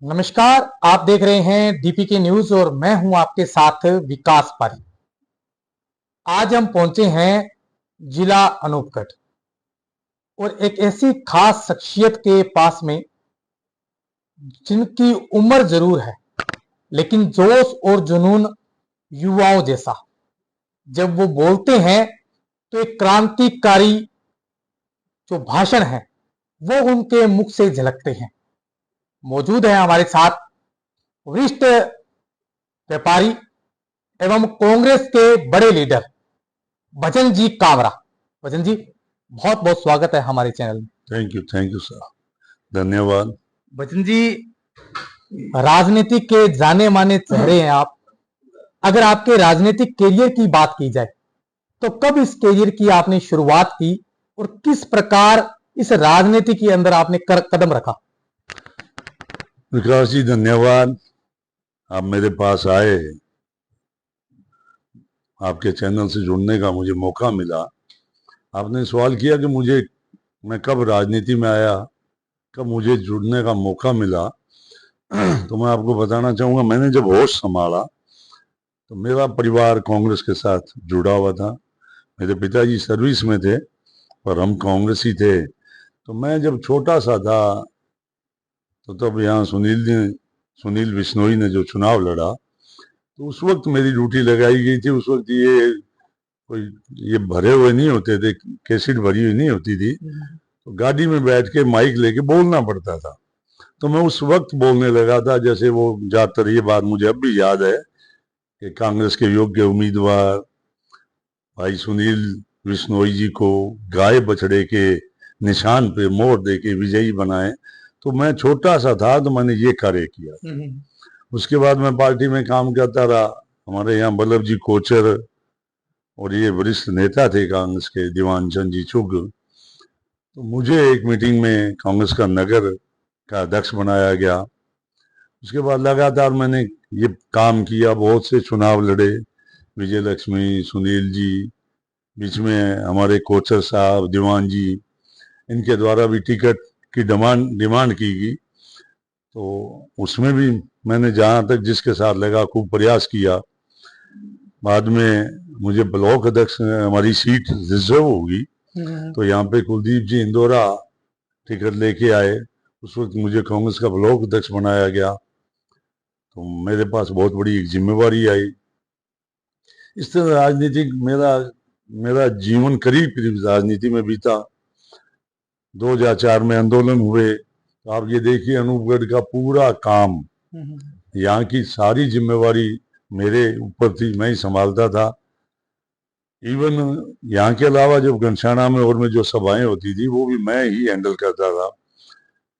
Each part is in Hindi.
नमस्कार। आप देख रहे हैं डीपीके न्यूज और मैं हूं आपके साथ विकास पारी। आज हम पहुंचे हैं जिला अनूपगढ़ और एक ऐसी खास शख्सियत के पास में जिनकी उम्र जरूर है लेकिन जोश और जुनून युवाओं जैसा। जब वो बोलते हैं तो एक क्रांतिकारी जो भाषण है वो उनके मुख से झलकते हैं। मौजूद है हमारे साथ वरिष्ठ व्यापारी एवं कांग्रेस के बड़े लीडर भजन जी कामरा। भजन जी, बहुत बहुत स्वागत है हमारे चैनल में। थैंक यू सर, धन्यवाद। भजन जी, राजनीति के जाने माने चेहरे हैं आप। अगर आपके राजनीतिक करियर की बात की जाए तो कब इस करियर की आपने शुरुआत की और किस प्रकार इस राजनीति के अंदर आपने कदम रखा? विकास जी, धन्यवाद। आप मेरे पास आए, आपके चैनल से जुड़ने का मुझे मौका मिला। आपने सवाल किया कि मैं कब राजनीति में आया, कब मुझे जुड़ने का मौका मिला। तो मैं आपको बताना चाहूँगा, मैंने जब होश संभाला तो मेरा परिवार कांग्रेस के साथ जुड़ा हुआ था। मेरे पिताजी सर्विस में थे पर हम कांग्रेसी थे। तो मैं जब छोटा सा था तो तब यहाँ सुनील बिश्नोई ने जो चुनाव लड़ा तो उस वक्त मेरी ड्यूटी लगाई गई थी। उस वक्त कोई ये भरे हुए नहीं होते थे, कैसेट भरी हुई नहीं होती थी, तो गाड़ी में बैठ के माइक लेके बोलना पड़ता था। तो मैं उस वक्त बोलने लगा था, जैसे वो ज्यादातर ये बात मुझे अब भी याद है कि कांग्रेस के योग्य उम्मीदवार भाई सुनील बिश्नोई जी को गाय बछड़े के निशान पे मोहर दे के विजयी बनाए। तो मैं छोटा सा था तो मैंने ये कार्य किया। उसके बाद मैं पार्टी में काम करता रहा। हमारे यहाँ बल्लभ जी कोचर और ये वरिष्ठ नेता थे कांग्रेस के, दीवान चंद जी चुग। तो मुझे एक मीटिंग में कांग्रेस का नगर का अध्यक्ष बनाया गया। उसके बाद लगातार मैंने ये काम किया, बहुत से चुनाव लड़े। विजय लक्ष्मी, सुनील जी, बीच में हमारे कोचर साहब, दीवान जी, इनके द्वारा भी टिकट की डिमांड की गई। तो उसमें भी मैंने जहाँ तक जिसके साथ लगा खूब प्रयास किया। बाद में मुझे ब्लॉक अध्यक्ष, हमारी सीट रिजर्व होगी तो यहाँ पे कुलदीप जी इंदौरा टिकट लेके आए। उस वक्त मुझे कांग्रेस का ब्लॉक अध्यक्ष बनाया गया। तो मेरे पास बहुत बड़ी एक जिम्मेवारी आई। इस तरह राजनीतिक मेरा मेरा जीवन करीब करीब राजनीति में बीता। 2004 में आंदोलन हुए तो आप ये देखिए, अनूपगढ़ का पूरा काम, यहाँ की सारी जिम्मेवारी मेरे ऊपर थी, मैं ही संभालता था। इवन यहाँ के अलावा जब घनश्याणा में और में जो सभाएं होती थी वो भी मैं ही हैंडल करता था।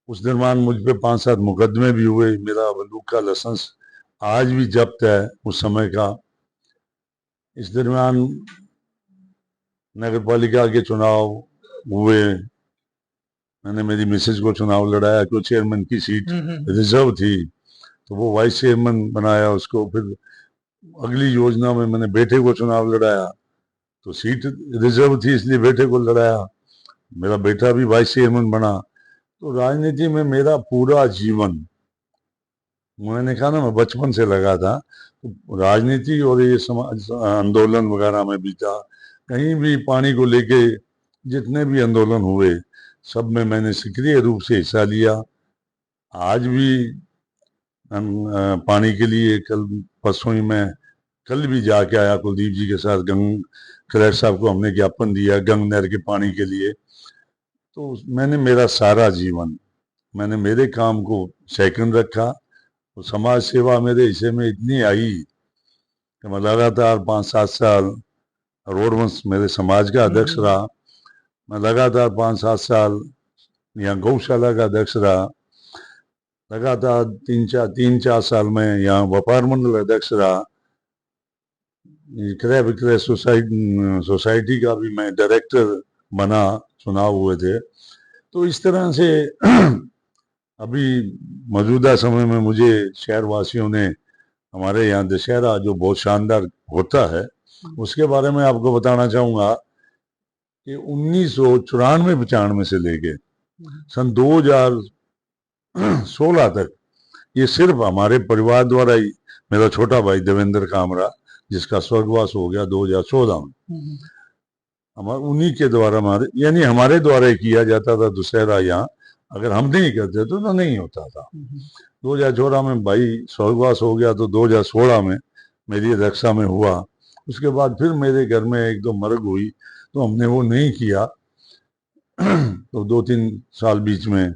उस दरमियान मुझ पे 5-7 मुकदमे भी हुए। मेरा बंदूक का लाइसेंस आज भी जब्त है उस समय का। इस दरमियान नगर पालिका के चुनाव हुए, मैंने मेरी मिसेज को चुनाव लड़ाया क्यों चेयरमैन की सीट रिजर्व थी, तो वो वाइस चेयरमैन बनाया उसको। फिर अगली योजना में मैंने बेटे को चुनाव लड़ाया, तो सीट रिजर्व थी इसलिए बेटे को लड़ाया। मेरा बेटा भी वाइस चेयरमैन बना। तो राजनीति में मेरा पूरा जीवन, मैंने कहा ना, मैं बचपन से लगा था। तो राजनीति और ये समाज आंदोलन वगैरह में बीता। कहीं भी पानी को लेके जितने भी आंदोलन हुए सब में मैंने सक्रिय रूप से हिस्सा लिया। आज भी पानी के लिए परसों ही मैं कल भी जाके आया कुलदीप जी के साथ। कलेक्टर साहब को हमने ज्ञापन दिया गंग नहर के पानी के लिए। तो मैंने मेरा सारा जीवन, मैंने मेरे काम को सेकंड रखा। तो समाज सेवा मेरे हिस्से में इतनी आई कि मैं लगातार 5-7 साल रोडवंश मेरे समाज का अध्यक्ष रहा। मैं लगातार 5-7 साल यहाँ गौशाला का अध्यक्ष रहा। लगातार 3-4 साल में यहाँ व्यापार मंडल अध्यक्ष रहा। क्रय विक्रय सोसाइटी का भी मैं डायरेक्टर बना, चुनाव हुए थे। तो इस तरह से अभी मौजूदा समय में मुझे शहर वासियों ने, हमारे यहाँ दशहरा जो बहुत शानदार होता है उसके बारे में आपको बताना चाहूँगा कि 1994-95 से लेके सन 2016 तक ये सिर्फ हमारे परिवार द्वारा ही, मेरा छोटा भाई देवेंद्र कामरा जिसका स्वर्गवास हो गया 2014 में, हमारे उन्हीं के द्वारा, हमारे यानी हमारे द्वारा ही किया जाता था दशहरा यहाँ। अगर हम नहीं करते तो नहीं होता था। 2014 में भाई स्वर्गवास हो गया तो 2016 में मेरी रक्षा में हुआ। उसके बाद फिर मेरे घर में एक दो मर्ग हुई तो हमने वो नहीं किया। तो 2-3 साल बीच में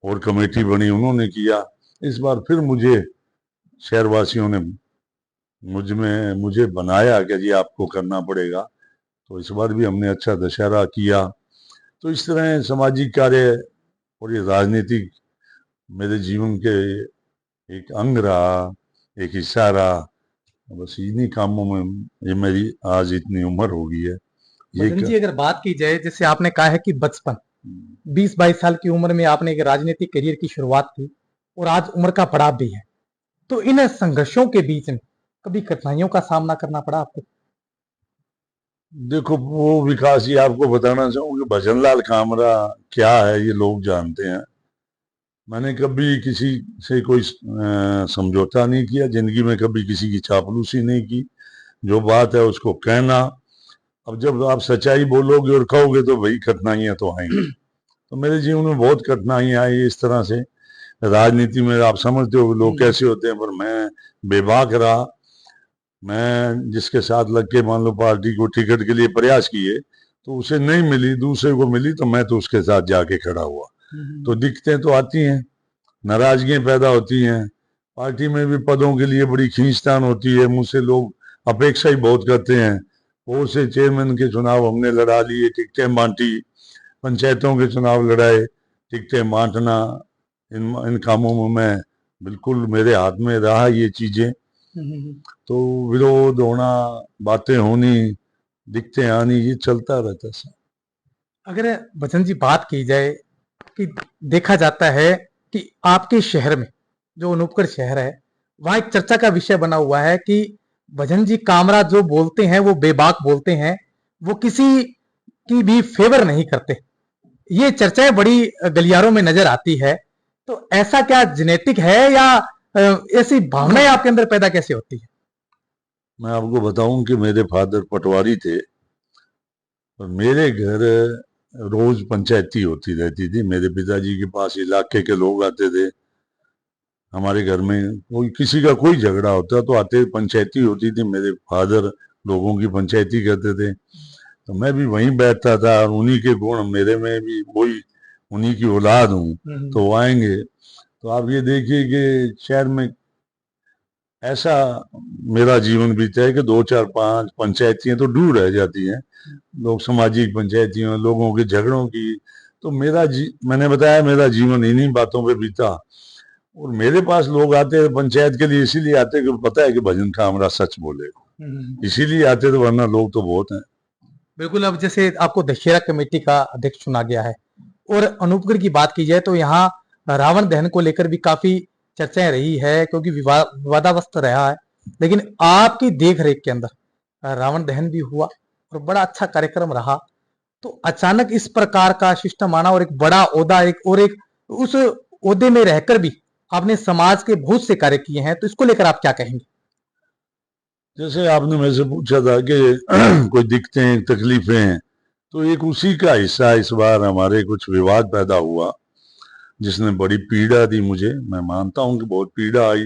और कमेटी बनी, उन्होंने किया। इस बार फिर मुझे शहरवासियों ने मुझे बनाया कि जी आपको करना पड़ेगा। तो इस बार भी हमने अच्छा दशहरा किया। तो इस तरह सामाजिक कार्य और ये राजनीतिक मेरे जीवन के एक अंग रहा, एक हिस्सा रहा। बस इन्हीं कामों में ये मेरी आज इतनी उम्र हो गई है। भजन जी, अगर बात की जाए, जैसे आपने कहा है कि बचपन 20-22 साल की उम्र में आपने एक राजनीतिक करियर की शुरुआत की और आज उम्र का पड़ाव भी है, तो इन संघर्षों के बीच में कभी कठिनाइयों का सामना करना पड़ा आपको? देखो, वो विकास जी आपको बताना चाहूंगा, भजनलाल कामरा क्या है ये लोग जानते हैं। मैंने कभी किसी से कोई समझौता नहीं किया, जिंदगी में कभी किसी की चापलूसी नहीं की। जो बात है उसको कहना। अब जब आप सच्चाई बोलोगे और कहोगे तो भाई कठिनाइयां तो आएंगी। तो मेरे जीवन में बहुत कठिनाइयां आई इस तरह से। राजनीति में आप समझते हो लोग कैसे होते हैं, पर मैं बेबाक रहा। मैं जिसके साथ लग के मान लो पार्टी को टिकट के लिए प्रयास किए तो उसे नहीं मिली, दूसरे को मिली, तो मैं तो उसके साथ जाके खड़ा हुआ। तो दिक्कतें तो आती हैं, नाराजगियां पैदा होती हैं। पार्टी में भी पदों के लिए बड़ी खींचतान होती है, मुझसे लोग अपेक्षा ही बहुत करते हैं। बहुत से चेयरमैन के चुनाव हमने लड़ा लिए, टिकटें बांटी, पंचायतों के चुनाव लड़ाए, टिकटें बांटना, इन कामों में मैं बिल्कुल, मेरे हाथ में रहा ये चीजें। तो विरोध होना, बातें होनी, दिक्कतें आनी, ये चलता रहता है। अगर भजन जी बात की जाए कि देखा जाता है कि आपके शहर में, जो अनूपगढ़ शहर है, वहां एक चर्चा का विषय बना हुआ है कि भजन जी कामरा जो बोलते हैं वो बेबाक बोलते हैं, वो किसी की भी फेवर नहीं करते। ये चर्चाएं बड़ी गलियारों में नजर आती है। तो ऐसा क्या जेनेटिक है या ऐसी भावनाएं आपके अंदर पैदा कैसे होती है? मैं आपको बताऊं कि मेरे फादर पटवारी थे और मेरे घर रोज पंचायती होती रहती थी। मेरे पिताजी के पास इलाके के लोग आते थे। हमारे घर में कोई किसी का कोई झगड़ा होता तो आते, पंचायती होती थी। मेरे फादर लोगों की पंचायती करते थे, तो मैं भी वहीं बैठता था। और उन्हीं के गुण मेरे में भी, वही उन्हीं की औलाद हूँ, तो वो आएंगे। तो आप ये देखिए कि शहर में ऐसा मेरा जीवन बीता है कि 2-4-5 पंचायतियां तो दूर रह जाती हैं। लोग सामाजिक पंचायतियों, लोगों के झगड़ों की। तो मैंने बताया मेरा जीवन इन्हीं बातों पे बीता। और मेरे पास लोग आते हैं पंचायत के लिए इसीलिए आते हैं कि पता है कि भजन कामरा सच बोलेगा, इसीलिए आते थे, वरना लोग तो बहुत हैं। बिल्कुल। अब जैसे आपको दशहरा कमेटी का अध्यक्ष चुना गया है और अनूपगढ़ की बात की जाए तो यहाँ रावण दहन को लेकर भी काफी चर्चाएं रही है, क्योंकि विवादावस्थ रहा है। लेकिन आपकी देख रेख के अंदर रावण दहन भी हुआ और बड़ा अच्छा कार्यक्रम रहा। तो अचानक इस प्रकार का सिस्टम आना और एक बड़ा ओहदा, एक उस ओहदे में रहकर भी आपने समाज के बहुत से कार्य किए हैं, तो इसको लेकर आप क्या कहेंगे? जैसे आपने मेरे से पूछा था कि कोई दिक्कतें तकलीफें हैं, तो एक उसी का हिस्सा इस बार हमारे कुछ विवाद पैदा हुआ जिसने बड़ी पीड़ा दी मुझे। मैं मानता हूं कि बहुत पीड़ा आई,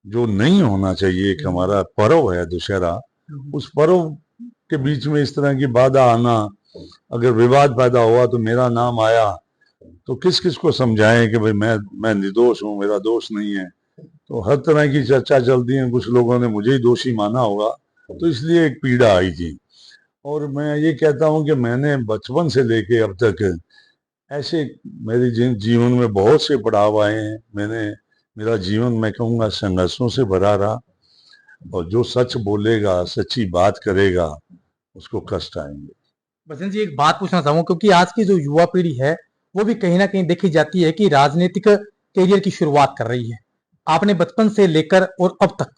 जो नहीं होना चाहिए। एक हमारा पर्व है दशहरा, उस पर्व के बीच में इस तरह की बाधा आना, अगर विवाद पैदा हुआ तो मेरा नाम आया, तो किस किस को समझाएं कि भाई मैं निर्दोष हूं, मेरा दोष नहीं है। तो हर तरह की चर्चा चलती है, कुछ लोगों ने मुझे ही दोषी माना होगा, तो इसलिए एक पीड़ा आई थी। और मैं ये कहता हूं कि मैंने बचपन से लेके अब तक ऐसे मेरे जीवन में बहुत से पड़ाव आए हैं। मेरा जीवन मैं कहूँगा संघर्षों से भरा रहा। और जो सच बोलेगा, सच्ची बात करेगा, उसको कष्ट आएंगे। भजन जी, एक बात पूछना चाहूंगा, क्योंकि आज की जो युवा पीढ़ी है वो भी कहीं ना कहीं देखी जाती है कि राजनीतिक करियर की शुरुआत कर रही है। आपने बचपन से लेकर और अब तक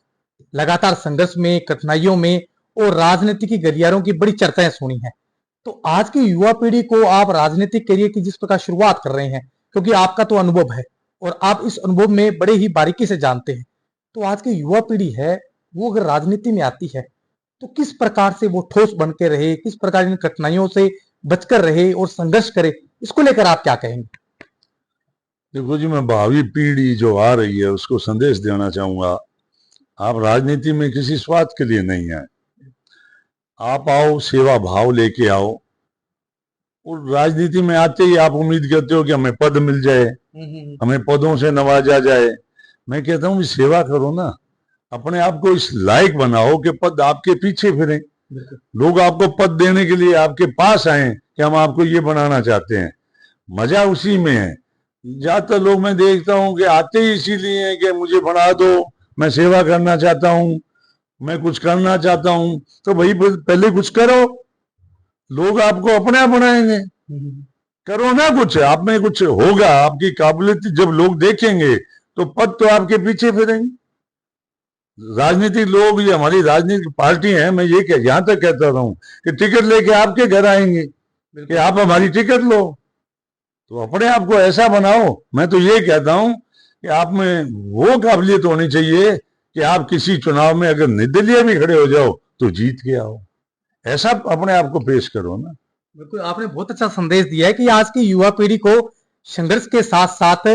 लगातार संघर्ष में, कठिनाइयों में और राजनीति की गलियारों की बड़ी चर्चाएं सुनी हैं। तो आज की युवा पीढ़ी को आप राजनीतिक करियर की जिस प्रकार शुरुआत कर रहे हैं, क्योंकि आपका तो अनुभव है और आप इस अनुभव में बड़े ही बारीकी से जानते हैं। तो आज की युवा पीढ़ी है, वो अगर राजनीति में आती है तो किस प्रकार से वो ठोस बन के रहे, किस प्रकार इन कठिनाइयों से बचकर रहे और संघर्ष करे, इसको लेकर आप क्या कहेंगे? देखो जी, मैं भावी पीढ़ी जो आ रही है उसको संदेश देना चाहूंगा, आप राजनीति में किसी स्वार्थ के लिए नहीं आए। आप आओ सेवा भाव लेके आओ, और राजनीति में आते ही आप उम्मीद करते हो कि हमें पद मिल जाए, हमें पदों से नवाजा जाए। मैं कहता हूँ सेवा करो ना, अपने आप को इस लायक बनाओ कि पद आपके पीछे फिरें, लोग आपको पद देने के लिए आपके पास आए कि हम आपको ये बनाना चाहते हैं। मजा उसी में है। ज्यादातर लोग मैं देखता हूँ कि आते ही इसीलिए हैं कि मुझे बना दो, मैं सेवा करना चाहता हूँ, मैं कुछ करना चाहता हूँ। तो भाई पहले कुछ करो, लोग आपको अपने आप बनाएंगे। करो ना कुछ, आप में कुछ होगा, आपकी काबिलियत जब लोग देखेंगे तो पद तो आपके पीछे फिरेंगे। राजनीतिक लोग, ये हमारी राजनीतिक पार्टी है, मैं ये यहां तक कहता हूं कि टिकट लेके आपके घर आएंगे कि आप हमारी टिकट लो। तो अपने आप को ऐसा बनाओ। मैं तो ये कहता हूं कि आप में वो काबिलियत होनी चाहिए कि आप किसी चुनाव में अगर निर्दलीय भी खड़े हो जाओ तो जीत के आओ। ऐसा अपने आप को पेश करो ना। बिल्कुल, आपने बहुत अच्छा संदेश दिया है कि आज की युवा पीढ़ी को संघर्ष के साथ साथ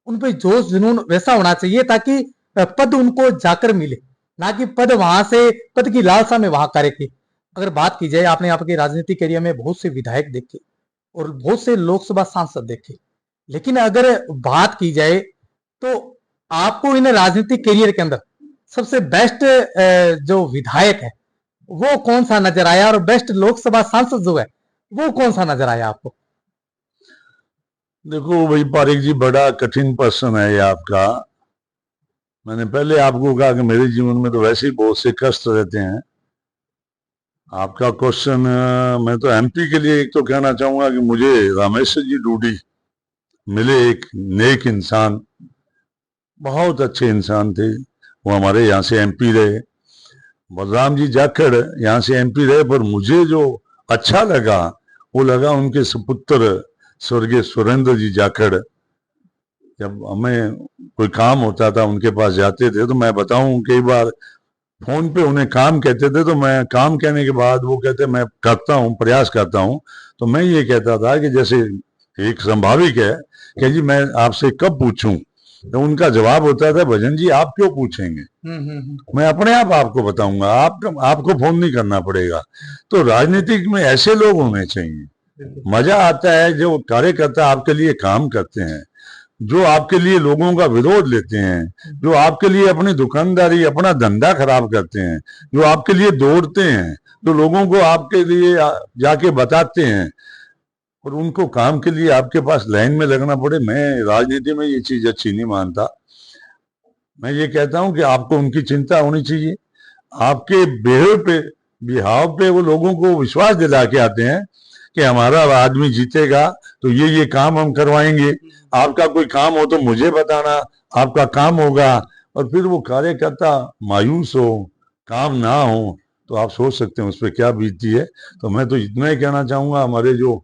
उन पे जोश जुनून वैसा होना चाहिए ताकि पद उनको जाकर मिले, ना कि पद वहां से पद की लालसा में वहां कार्य की। अगर बात की जाए, आपने आपके राजनीतिक करियर में बहुत से विधायक देखे और बहुत से लोकसभा सांसद देखे, लेकिन अगर बात की जाए तो आपको इन राजनीतिक करियर के अंदर सबसे बेस्ट जो विधायक है वो कौन सा नजर आया, और बेस्ट लोकसभा सांसद जो है वो कौन सा नजर आया आपको? देखो भाई पारिक जी, बड़ा कठिन प्रश्न है ये आपका। मैंने पहले आपको कहा कि मेरे जीवन में तो वैसे ही बहुत से कष्ट रहते हैं। आपका क्वेश्चन, मैं तो एमपी के लिए एक तो कहना चाहूंगा कि मुझे रामेश्वर जी डूडी मिले, एक नेक इंसान, बहुत अच्छे इंसान थे। वो हमारे यहाँ से एमपी रहे। बलराम जी जाखड़ यहाँ से एमपी रहे, पर मुझे जो अच्छा लगा वो लगा उनके सुपुत्र स्वर्गीय सुरेंद्र जी जाखड़। जब हमें कोई काम होता था उनके पास जाते थे, तो मैं बताऊं कई बार फोन पे उन्हें काम कहते थे, तो मैं काम कहने के बाद वो कहते मैं करता हूँ, प्रयास करता हूँ। तो मैं ये कहता था कि जैसे एक संभाविक है कि जी मैं आपसे कब पूछूं, तो उनका जवाब होता था भजन जी आप क्यों पूछेंगे, मैं अपने आप आपको बताऊंगा, आपको फोन नहीं करना पड़ेगा। तो राजनीतिक में ऐसे लोग होने चाहिए। मजा आता है जो कार्यकर्ता आपके लिए काम करते हैं, जो आपके लिए लोगों का विरोध लेते हैं, जो आपके लिए अपनी दुकानदारी अपना धंधा खराब करते हैं, जो आपके लिए दौड़ते हैं, जो लोगों को आपके लिए जाके बताते हैं, और उनको काम के लिए आपके पास लाइन में लगना पड़े। मैं राजनीति में ये चीज अच्छी नहीं मानता। मैं ये कहता हूं कि आपको उनकी चिंता होनी चाहिए। आपके बिहाव पे वो लोगों को विश्वास दिला के आते हैं कि हमारा आदमी जीतेगा तो ये काम हम करवाएंगे, आपका कोई काम हो तो मुझे बताना, आपका काम होगा। और फिर वो कार्यकर्ता मायूस हो, काम ना हो, तो आप सोच सकते हैं उस पर क्या बीतती है। तो मैं तो इतना ही कहना चाहूंगा, हमारे जो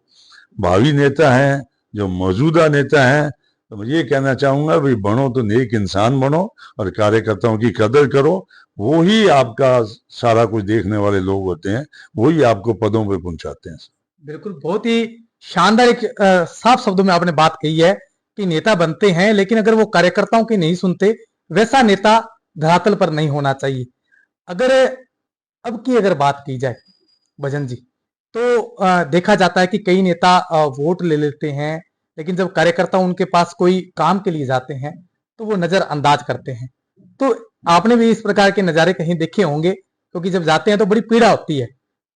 भावी नेता हैं, जो मौजूदा नेता हैं, तो मैं ये कहना चाहूंगा भाई बनो तो नेक इंसान बनो और कार्यकर्ताओं की कदर करो। वो ही आपका सारा कुछ देखने वाले लोग होते हैं, वही आपको पदों पे पहुंचाते हैं। बिल्कुल, बहुत ही शानदार एक साफ शब्दों में आपने बात कही है कि नेता बनते हैं लेकिन अगर वो कार्यकर्ताओं की नहीं सुनते, वैसा नेता धरातल पर नहीं होना चाहिए। अगर अब की अगर बात की जाए भजन जी, तो देखा जाता है कि कई नेता वोट ले लेते हैं, लेकिन जब कार्यकर्ता उनके पास कोई काम के लिए जाते हैं तो वो नजरअंदाज करते हैं। तो आपने भी इस प्रकार के नजारे कहीं देखे होंगे, क्योंकि जब जाते हैं तो बड़ी पीड़ा होती है।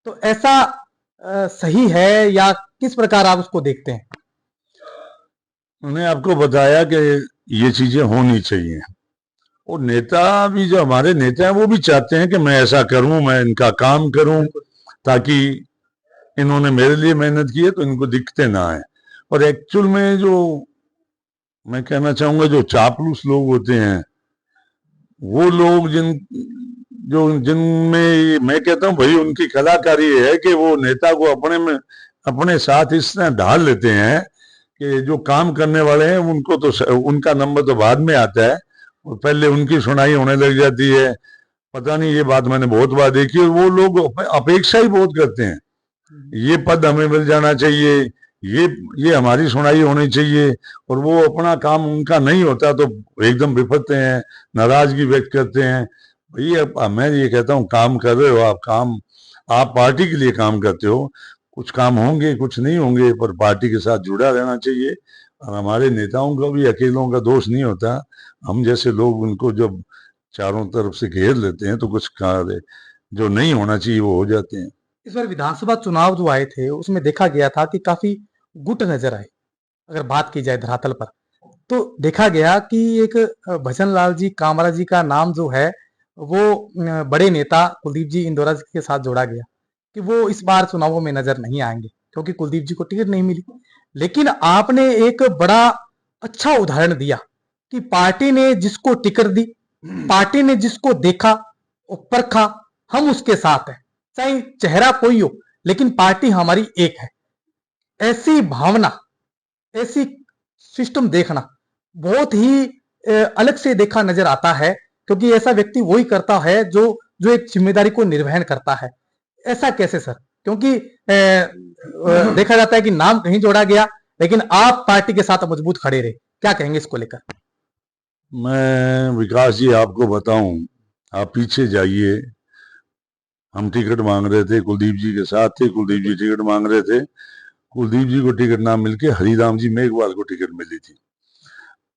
तो ऐसा सही है या किस प्रकार आप उसको देखते हैं? मैंने आपको बताया कि ये चीजें होनी चाहिए, और नेता भी, जो हमारे नेता हैं, वो भी चाहते हैं कि मैं ऐसा करूं, मैं इनका काम करूं, ताकि इन्होंने मेरे लिए मेहनत की है तो इनको दिक्कतें ना आए। और एक्चुअल में जो मैं कहना चाहूंगा, जो चापलूस लोग होते हैं, वो लोग जिनमें मैं कहता हूं भाई उनकी कलाकारी है कि वो नेता को अपने साथ इस तरह ढाल लेते हैं कि जो काम करने वाले हैं उनको तो उनका नंबर तो बाद में आता है और पहले उनकी सुनाई होने लग जाती है। पता नहीं, ये बात मैंने बहुत बार देखी और वो लोग अपेक्षा ही बहुत करते हैं, ये पद हमें मिल जाना चाहिए, ये ये हमारी सुनाई होनी चाहिए, और वो अपना काम उनका नहीं होता तो एकदम विफलते हैं, नाराजगी व्यक्त करते हैं। भैया मैं ये कहता हूँ, काम कर रहे हो आप, काम आप पार्टी के लिए काम करते हो, कुछ काम होंगे कुछ नहीं होंगे, पर पार्टी के साथ जुड़ा रहना चाहिए। और हमारे नेताओं का भी अकेलों का दोष नहीं होता, हम जैसे लोग उनको जब चारों तरफ से घेर लेते हैं तो कुछ कार्य जो नहीं होना चाहिए वो हो जाते हैं। इस बार विधानसभा चुनाव जो आए थे उसमें देखा गया था कि काफी गुट नजर आए। अगर बात की जाए धरातल पर, तो देखा गया कि एक भजन लाल जी कामरा जी का नाम जो है वो बड़े नेता कुलदीप जी इंदौरा जी के साथ जोड़ा गया कि वो इस बार चुनावों में नजर नहीं आएंगे क्योंकि कुलदीप जी को टिकट नहीं मिली। लेकिन आपने एक बड़ा अच्छा उदाहरण दिया कि पार्टी ने जिसको टिकट दी, पार्टी ने जिसको देखा और परखा, हम उसके साथ हैं, चाहे चेहरा कोई हो लेकिन पार्टी हमारी एक है। ऐसी भावना, ऐसी सिस्टम देखना बहुत ही अलग से देखा नजर आता है, क्योंकि ऐसा व्यक्ति वही करता है जो जो एक जिम्मेदारी को निर्वहन करता है। ऐसा कैसे सर? क्योंकि देखा जाता है कि नाम कहीं जोड़ा गया लेकिन आप पार्टी के साथ मजबूत खड़े रहे, क्या कहेंगे इसको लेकर? मैं विकास जी आपको बताऊं, आप पीछे जाइए, हम टिकट मांग रहे थे, कुलदीप जी के साथ थे, कुलदीप जी टिकट मांग रहे थे, कुलदीप जी को टिकट ना मिलके हरिराम जी मेघवाल को टिकट मिली थी।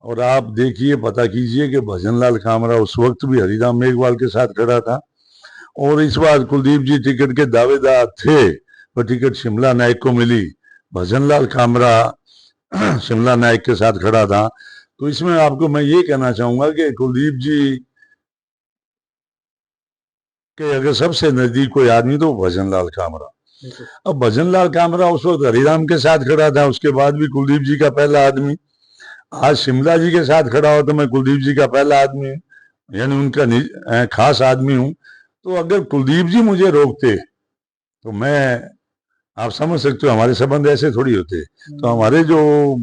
और आप देखिए, पता कीजिए कि भजनलाल कामरा उस वक्त भी हरिराम मेघवाल के साथ खड़ा था, और इस बार कुलदीप जी टिकट के दावेदार थे, पर टिकट शिमला नायक को मिली। भजनलाल कामरा शिमला नायक के साथ खड़ा था। तो इसमें आपको मैं ये कहना चाहूंगा कि कुलदीप जी के अगर सबसे नजदीक कोई आदमी तो भजनलाल कामरा। अब भजनलाल कामरा उस वक्त हरिराम के साथ खड़ा था, उसके बाद भी कुलदीप जी का पहला आदमी। आज शिमला जी के साथ खड़ा हो तो मैं कुलदीप जी का पहला आदमी हूँ, यानी उनका खास आदमी हूँ। तो अगर कुलदीप जी मुझे रोकते तो मैं, आप समझ सकते हो हमारे संबंध ऐसे थोड़ी होते। तो हमारे जो,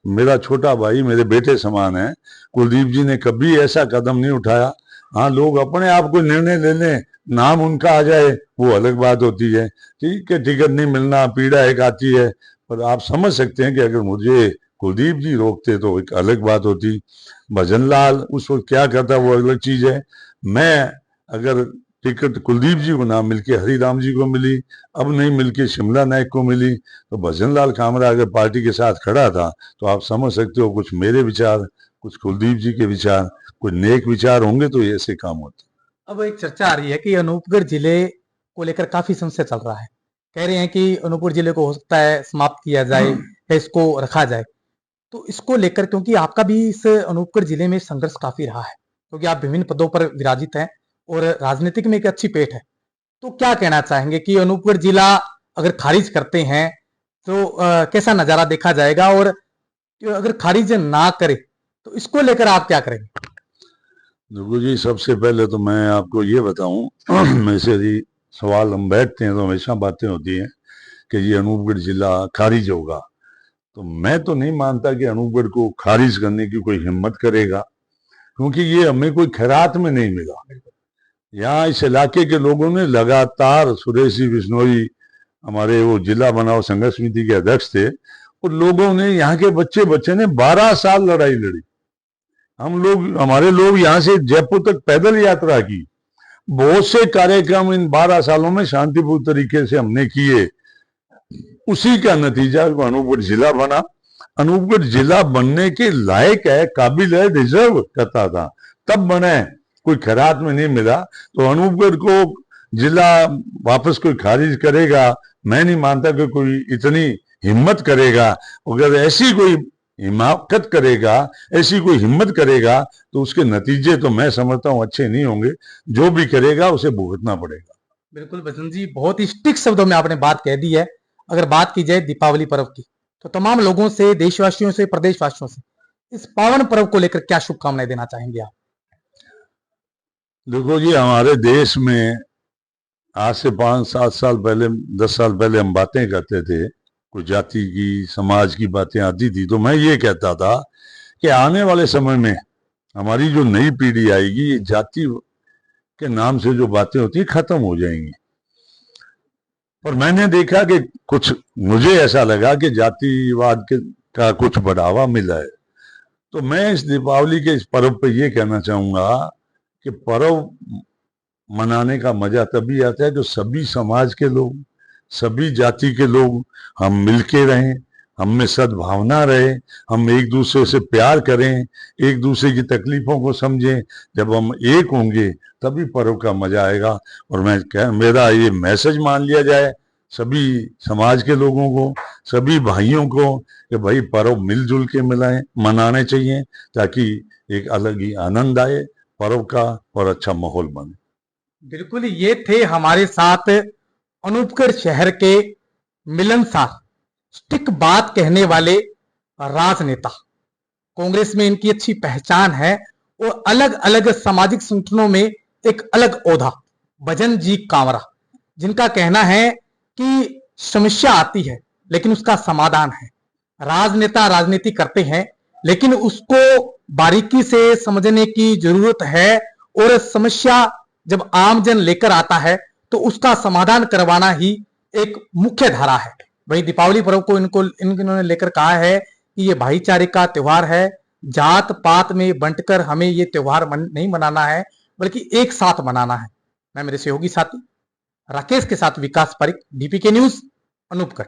मेरा छोटा भाई मेरे बेटे समान है, कुलदीप जी ने कभी ऐसा कदम नहीं उठाया। हाँ, लोग अपने आप को निर्णय ले लें, नाम उनका आ जाए, वो अलग बात होती है। ठीक है, टिकट नहीं मिलना पीड़ा एक आती है, पर आप समझ सकते हैं कि अगर मुझे कुलदीप जी रोकते तो एक अलग बात होती। भजनलाल उस वक्त क्या करता वो अलग चीज है। मैं अगर टिकट कुलदीप जी को ना मिलके हरिराम जी को मिली, अब नहीं मिलके शिमला नायक को मिली, तो भजनलाल कामरा अगर पार्टी के साथ खड़ा था तो आप समझ सकते हो कुछ मेरे विचार, कुछ कुलदीप जी के विचार, कुछ नेक विचार होंगे तो ये ऐसे काम होते। अब एक चर्चा आ रही है कि अनूपगढ़ जिले को लेकर काफी संशय चल रहा है। कह रहे हैं कि अनूपगढ़ जिले को हो सकता है समाप्त किया जाए या इसको रखा जाए। तो इसको लेकर, क्योंकि आपका भी इस अनूपगढ़ जिले में संघर्ष काफी रहा है, क्योंकि आप विभिन्न पदों पर विराजित हैं और राजनीतिक में एक अच्छी पेठ है, तो क्या कहना चाहेंगे कि अनूपगढ़ जिला अगर खारिज करते हैं तो कैसा नजारा देखा जाएगा, और अगर खारिज ना करे तो इसको लेकर आप क्या करेंगे? देखो जी, सबसे पहले तो मैं आपको ये बताऊं वैसे ही सवाल हम बैठते हैं तो हमेशा बातें होती हैं कि ये अनूपगढ़ जिला खारिज होगा। तो मैं तो नहीं मानता कि अनूपगढ़ को खारिज करने की कोई हिम्मत करेगा, क्योंकि ये हमें कोई खैरात में नहीं मिला। यहाँ इस इलाके के लोगों ने लगातार, सुरेश जी बिश्नोई हमारे वो जिला बनाओ संघर्ष समिति के अध्यक्ष थे, और लोगों ने, यहाँ के बच्चे बच्चे ने 12 साल लड़ाई लड़ी। हम लोग, हमारे लोग यहाँ से जयपुर तक पैदल यात्रा की। बहुत से कार्यक्रम इन 12 सालों में शांतिपूर्ण तरीके से हमने किए। उसी का नतीजा अनूपगढ़ जिला बना। अनूपगढ़ जिला बनने के लायक है, काबिल है, डिजर्व करता था, तब बना है, कोई खैरात में नहीं मिला। तो अनूपगढ़ को जिला वापस कोई खारिज करेगा, मैं नहीं मानता कि कोई इतनी हिम्मत करेगा। अगर ऐसी कोई हिमाकत करेगा, ऐसी कोई हिम्मत करेगा, तो उसके नतीजे तो मैं समझता हूं अच्छे नहीं होंगे। जो भी करेगा उसे भुगतना पड़ेगा। बिल्कुल बसंत जी, बहुत ही स्टिक शब्दों में आपने बात कह दी है। अगर बात की जाए दीपावली पर्व की, तो तमाम लोगों से, देशवासियों से, प्रदेशवासियों से इस पावन पर्व को लेकर क्या शुभकामनाएं देना चाहेंगे आप? देखो जी, हमारे देश में आज से 5-7 साल पहले, 10 साल पहले हम बातें करते थे कोई जाति की, समाज की बातें आती थी, तो मैं ये कहता था कि आने वाले समय में हमारी जो नई पीढ़ी आएगी, ये जाति के नाम से जो बातें होती है खत्म हो जाएंगी। और मैंने देखा कि कुछ, मुझे ऐसा लगा कि जातिवाद का कुछ बढ़ावा मिला है। तो मैं इस दीपावली के इस पर्व पे ये कहना चाहूंगा कि पर्व मनाने का मजा तभी आता है जो सभी समाज के लोग, सभी जाति के लोग हम मिलके रहें, हम में सद्भावना रहे, हम एक दूसरे से प्यार करें, एक दूसरे की तकलीफों को समझें। जब हम एक होंगे तभी पर्व का मजा आएगा। और मेरा ये मैसेज मान लिया जाए सभी समाज के लोगों को, सभी भाइयों को, कि भाई पर्व मिलजुल के मनाने चाहिए, ताकि एक अलग ही आनंद आए पर्व का और अच्छा माहौल बने। बिल्कुल, ये थे हमारे साथ अनूपगढ़ शहर के मिलनसार, स्टिक बात कहने वाले राजनेता। कांग्रेस में इनकी अच्छी पहचान है और अलग अलग सामाजिक संगठनों में एक अलग ओहदा, भजन जी कांवरा, जिनका कहना है कि समस्या आती है लेकिन उसका समाधान है। राजनेता राजनीति करते हैं लेकिन उसको बारीकी से समझने की जरूरत है, और समस्या जब आमजन लेकर आता है तो उसका समाधान करवाना ही एक मुख्य धारा है। वही दीपावली पर्व को इन्होंने लेकर कहा है कि ये भाईचारे का त्योहार है, जात पात में बंटकर हमें ये त्योहार नहीं मनाना है, बल्कि एक साथ मनाना है। मैं मेरे सहयोगी साथी राकेश के साथ विकास पारिक, डीपीके न्यूज, अनूपगढ़।